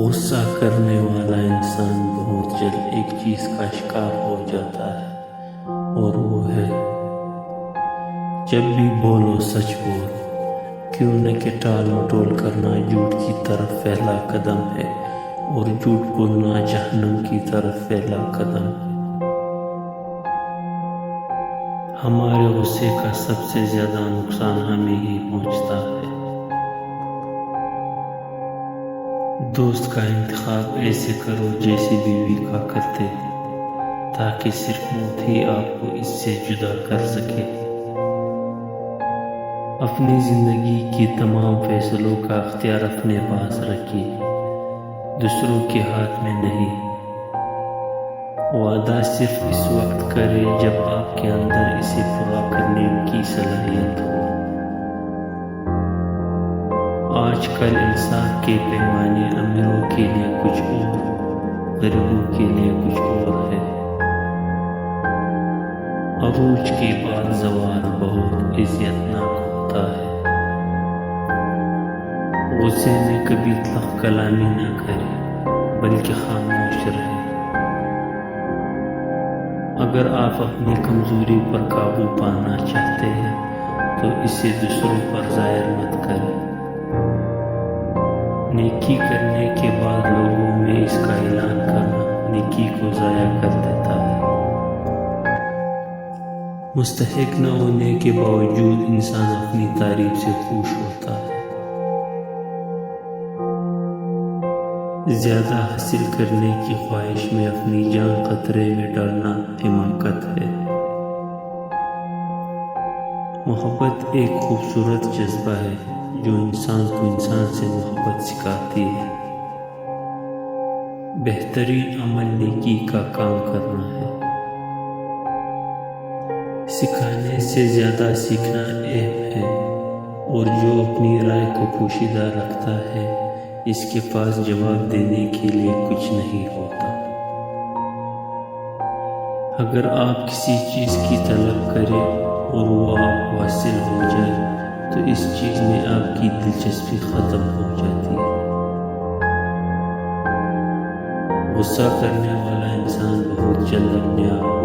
غصہ کرنے والا انسان بہت جلد ایک چیز کا شکار ہو جاتا ہے، اور وہ ہے جب بھی بولو سچ بول، کیوں نہ کہ ٹال مٹول کرنا جھوٹ کی طرف پہلا قدم ہے، اور جھوٹ بولنا جہنم کی طرف پہلا قدم ہے۔ ہمارے غصے کا سب سے زیادہ نقصان ہمیں ہی پہنچتا ہے۔ دوست کا انتخاب ایسے کرو جیسے بیوی کا کرتے، تاکہ صرف موت ہی آپ کو اس سے جدا کر سکے۔ اپنی زندگی کی تمام فیصلوں کا اختیار اپنے پاس رکھیے، دوسروں کے ہاتھ میں نہیں۔ وعدہ صرف اس وقت کرے جب آپ کے اندر اسے پورا کرنے کی صلاحیت ہو۔ آج کل انصاف کے پیمانے امیروں کے لیے کچھ اور، غریبوں کے لیے کچھ اور ہے۔ عروج کے بعد زوال بہت اذیتناک ہوتا ہے۔ غصے میں کبھی تلخ کلامی نہ کرے، بلکہ خاموش رہے۔ اگر آپ اپنی کمزوری پر قابو پانا چاہتے ہیں تو اسے دوسروں پر ظاہر مت کریں۔ نیکی کرنے کے بعد لوگوں میں اس کا اعلان کرنا نیکی کو ضائع کر دیتا ہے۔ مستحق نہ ہونے کے باوجود انسان اپنی تعریف سے خوش ہوتا ہے۔ زیادہ حاصل کرنے کی خواہش میں اپنی جان خطرے میں ڈالنا حماقت ہے۔ محبت ایک خوبصورت جذبہ ہے جو انسان کو انسان سے محبت سکھاتی ہے۔ بہترین عمل نیکی کا کام کرنا ہے۔ سکھانے سے زیادہ سیکھنا اہم ہے، اور جو اپنی رائے کو پوشیدہ رکھتا ہے اس کے پاس جواب دینے کے لیے کچھ نہیں ہوتا۔ اگر آپ کسی چیز کی طلب کریں اور وہ آپ کو حاصل ہو جائے تو اس چیز میں آپ کی دلچسپی ختم ہو جاتی ہے۔ غصہ کرنے والا انسان بہت جلد اپنے آپ